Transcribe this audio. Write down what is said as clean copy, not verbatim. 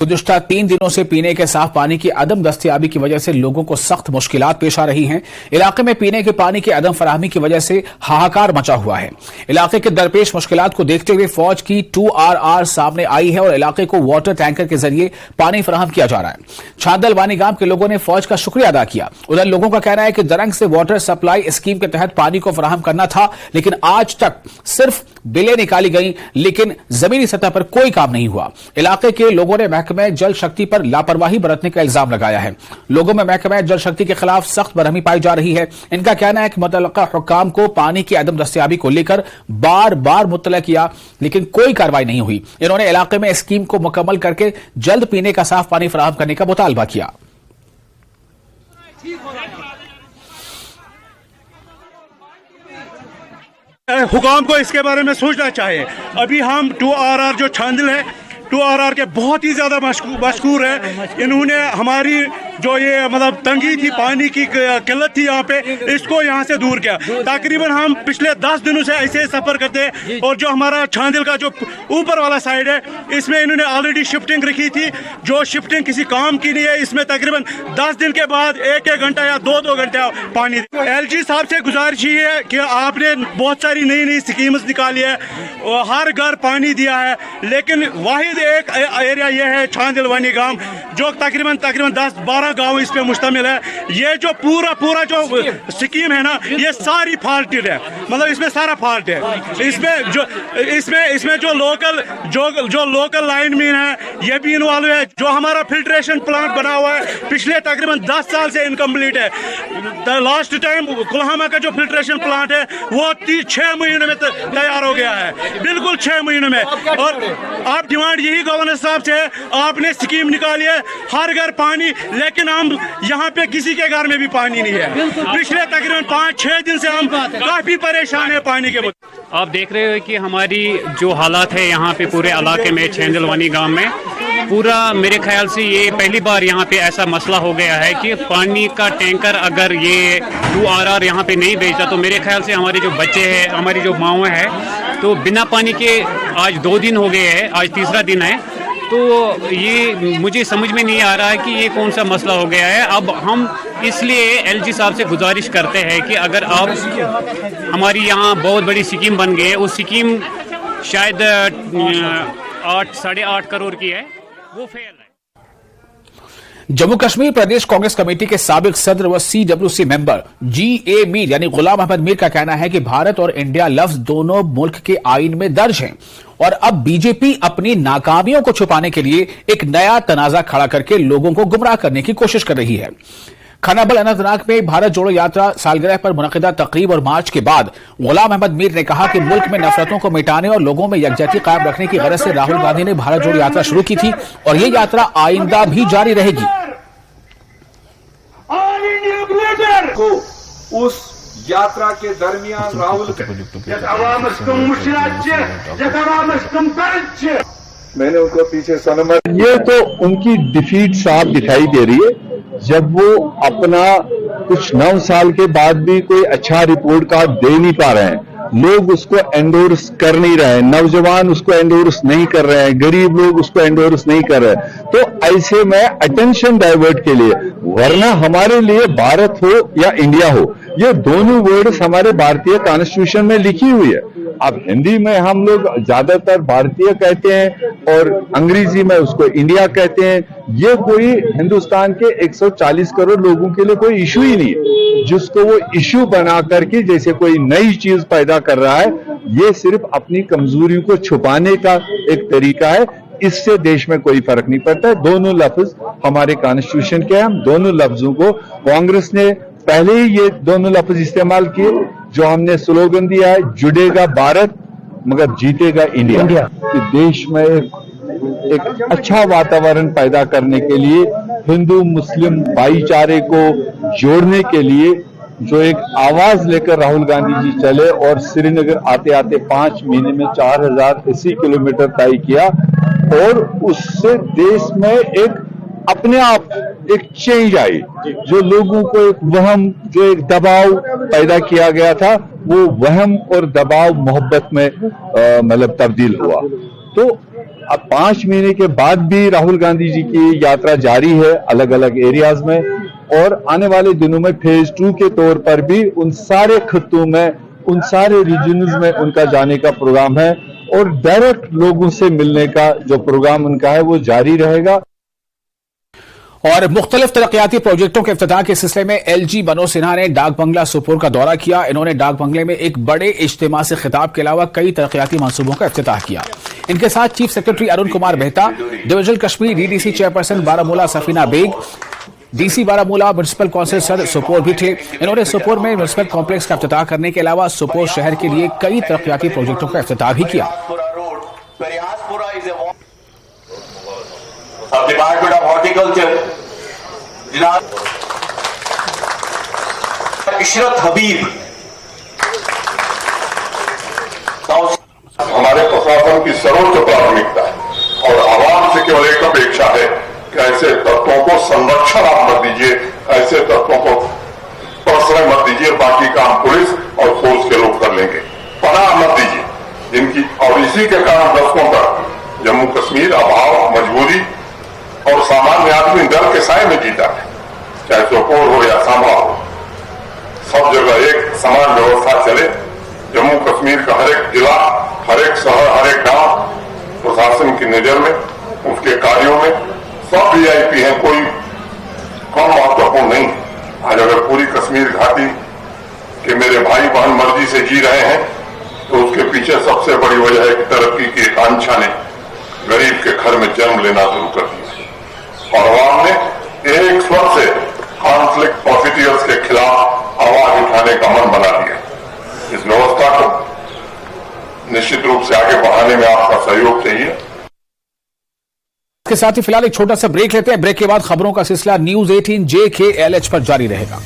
गुज़िश्ता 3 दिनों से पीने के साफ पानी की अदम दस्तयाबी की वजह से लोगों को सख्त मुश्किलात पेश आ रही हैं। इलाके में पीने के पानी की अदम फराहमी की वजह से हाहाकार मचा हुआ है। इलाके के दरपेश मुश्किलात को देखते हुए फौज की 2RR सामने आई है और इलाके को वाटर टैंकर के जरिए पानी फराहम किया जा रहा है। छांदल वानी गांव के लोगों ने फौज का शुक्रिया अदा किया। उधर लोगों का कहना है कि दरंग से वाटर सप्लाई स्कीम के तहत पानी को फराहम करना था, लेकिन आज तक सिर्फ बिलें निकाली गई, लेकिन जमीनी सतह पर कोई काम नहीं हुआ। इलाके के लोगों ने महकमा जल शक्ति पर लापरवाही बरतने का इल्जाम लगाया है। लोगों में महकमा जल शक्ति के खिलाफ सख्त बरहमी पाई जा रही है। इनका कहना है कि मुतल्लिका हुक्काम को पानी की अदम दस्तयाबी को लेकर बार बार मुत्तला किया, लेकिन कोई कार्रवाई नहीं हुई। इन्होंने इलाके में स्कीम को मुकम्मल करके जल्द पीने का साफ पानी फराहम करने का मुतालबा किया। हुकाम को इसके बारे में सोचना चाहिए। अभी हम 2RR जो छांदल है 2RR के बहुत ही ज़्यादा मशहूर है। इन्होंने हमारी जो ये मतलब तंगी थी, पानी की किल्लत थी यहाँ पे, इसको यहाँ से दूर किया। तकरीबन हम पिछले 10 दिनों से ऐसे सफ़र करते हैं। और जो हमारा छांदल का जो ऊपर वाला साइड है, इसमें इन्होंने ऑलरेडी शिफ्टिंग रखी थी, जो शिफ्टिंग किसी काम की नहीं है। इसमें तकरीबन 10 दिन के बाद 1-1 घंटा या 2-2 घंटा पानी। LG साहब से गुजारिश ही है कि आपने बहुत सारी नई नई स्कीम्स निकाली है, हर घर पानी दिया है, लेकिन वाहिद एक एरिया ये है छांदल वानी गांव, जो तकरीबन 10-12 गांव इस पे मुश्तमिल है। ये जो पूरा जो स्कीम है ना, ये सारी फॉल्टेड है, मतलब इसमें सारा फॉल्ट है। इसमें जो लोकल लाइनमैन है, ये भी इन्वॉल्व है। जो हमारा फिल्ट्रेशन प्लांट बना हुआ है, पिछले तकरीबन 10 साल से इनकम्प्लीट है। लास्ट टाइम कुल्हामा का जो फिल्ट्रेशन प्लांट है, वो 6 महीने में तैयार हो गया है, बिल्कुल 6 महीने में। और आप डिमांड यही गवर्नर साहब से, आपने स्कीम निकाली है हर घर पानी, लेकिन हम यहाँ पे किसी के घर में भी पानी नहीं है। पिछले तकरीबन 5-6 दिन से हम काफी परेशान है पानी के। आप देख रहे हो कि हमारी जो हालात है यहाँ पे पूरे इलाके में, छांदल वानी गांव में पूरा, मेरे ख्याल से ये पहली बार यहाँ पे ऐसा मसला हो गया है कि पानी का टैंकर अगर ये 2RR यहाँ पे नहीं भेजता तो मेरे ख्याल से हमारे जो बच्चे हैं, हमारी जो माँव है, तो बिना पानी के आज 2 दिन हो गए हैं, आज तीसरा दिन है। तो ये मुझे समझ में नहीं आ रहा है कि ये कौन सा मसला हो गया है। अब हम इसलिए LG साहब से गुजारिश करते हैं कि अगर आप हमारी यहाँ बहुत बड़ी स्कीम बन गई है, वो स्कीम शायद 8-8.5 करोड़ की है, वो फेल है। जम्मू कश्मीर प्रदेश कांग्रेस कमेटी के साबिक सदर व CWC मेंबर GA मीर यानी गुलाम अहमद मीर का कहना है कि भारत और इंडिया लफ्ज दोनों मुल्क के आईन में दर्ज हैं और अब बीजेपी अपनी नाकामियों को छुपाने के लिए एक नया तनाजा खड़ा करके लोगों को गुमराह करने की कोशिश कर रही है। खानाबल अनंतनाग में भारत जोड़ो यात्रा सालगिरह पर मुनक़िदा तकरीब और मार्च के बाद गुलाम अहमद मीर ने कहा कि मुल्क में नफरतों को मिटाने और लोगों में यकजहती कायम रखने की गरज से राहुल गांधी ने भारत जोड़ो यात्रा शुरू की थी और ये यात्रा आइंदा भी जारी रहेगी। को उस यात्रा के दरमियान राहुल मैंने उनको पीछे सनमत, ये तो उनकी डिफीट साफ दिखाई दे रही है। जब वो अपना कुछ 9 साल के बाद भी कोई अच्छा रिपोर्ट कार्ड दे नहीं पा रहे हैं, लोग उसको एंडोर्स कर नहीं रहे हैं, नौजवान उसको एंडोर्स नहीं कर रहे हैं, गरीब लोग उसको एंडोर्स नहीं कर रहे हैं, तो ऐसे में अटेंशन डाइवर्ट के लिए, वरना हमारे लिए भारत हो या इंडिया हो, ये दोनों वर्ड्स हमारे भारतीय कॉन्स्टिट्यूशन में लिखी हुई है। अब हिंदी में हम लोग ज्यादातर भारतीय कहते हैं और अंग्रेजी में उसको इंडिया कहते हैं। ये कोई हिंदुस्तान के 140 करोड़ लोगों के लिए कोई इशू ही नहीं है, जिसको वो इशू बना करके जैसे कोई नई चीज पैदा कर रहा है। ये सिर्फ अपनी कमजोरियों को छुपाने का एक तरीका है। इससे देश में कोई फर्क नहीं पड़ता। दोनों लफ्ज हमारे कॉन्स्टिट्यूशन के हैं। दोनों लफ्जों को कांग्रेस ने पहले ही ये दोनों लफ्ज इस्तेमाल किए। जो हमने स्लोगन दिया है, जुड़ेगा भारत मगर जीतेगा इंडिया, कि देश में एक अच्छा वातावरण पैदा करने के लिए, हिंदू मुस्लिम भाईचारे को जोड़ने के लिए जो एक आवाज लेकर राहुल गांधी जी चले और श्रीनगर आते आते 5 महीने में 4080 किलोमीटर तय किया और उससे देश में एक अपने आप एक चेंज आई। जो लोगों को एक वहम, जो एक दबाव पैदा किया गया था, वो वहम और दबाव मोहब्बत में मतलब तब्दील हुआ। तो अब 5 महीने के बाद भी राहुल गांधी जी की यात्रा जारी है अलग अलग एरियाज में, और आने वाले दिनों में फेज 2 के तौर पर भी उन सारे खित्तों में, उन सारे रीजन्स में उनका जाने का प्रोग्राम है, और डायरेक्ट लोगों से मिलने का जो प्रोग्राम उनका है वो जारी रहेगा। और मुख्तलिफ तरक्याती प्रोजेक्टों के इफ्तिताह के सिलसिले में एलजी मनोज सिन्हा ने डाक बंगला सोपोर का दौरा किया। इन्होंने डाक बंगले में एक बड़े इज्तिमा से खिताब के अलावा कई तरक्याती मंसूबों का इफ्तिताह किया। इनके साथ chief secretary Arun Kumar Mehta, divisional Kashmir DDC chairperson Baramulla Safina Beg, DC Baramulla, municipal council सदर सोपोर भी थे। इन्होंने सोपोर में म्युनिसिपल कॉम्प्लेक्स का इफ्तिताह करने के अलावा सोपोर शहर के लिए कई तरक्याती प्रोजेक्टों का इफ्तिताह भी किया। डिपार्टमेंट ऑफ हॉर्टिकल्चर इशरत हबीब, हमारे प्रशासन की सर्वोच्च प्राथमिकता है और आवाम से केवल एक अपेक्षा है कि ऐसे तत्वों को संरक्षण आप मत दीजिए, ऐसे तत्वों को प्रश्रय मत दीजिए, बाकी काम पुलिस और फोर्स के लोग कर लेंगे, पनाह मत दीजिए जिनकी। और इसी के कारण दशकों तक जम्मू कश्मीर अभाव, मजबूरी और सामान्य आदमी डर के साए में जीता है, चाहे सोपोर हो या सांबा हो, सब जगह एक समान व्यवस्था चले। जम्मू कश्मीर का हर एक जिला, हर एक शहर, हर एक गांव प्रशासन की नजर में, उसके कार्यों में सब वीआईपी हैं, कोई कम महत्वपूर्ण नहीं। आज अगर पूरी कश्मीर घाटी के मेरे भाई बहन मर्जी से जी रहे हैं तो उसके पीछे सबसे बड़ी वजह है कि तरक्की की आकांक्षा ने गरीब के घर में जन्म लेना शुरू कर दिया और अवाम ने एक स्वर से कॉन्फ्लिक्ट प्रोफिटियर्स के खिलाफ आवाज उठाने का मन बना दिया। इस व्यवस्था को निश्चित रूप से आगे बढ़ाने में आपका सहयोग चाहिए। इसके साथ ही फिलहाल एक छोटा सा ब्रेक लेते हैं। ब्रेक के बाद खबरों का सिलसिला न्यूज 18 JKLH पर जारी रहेगा।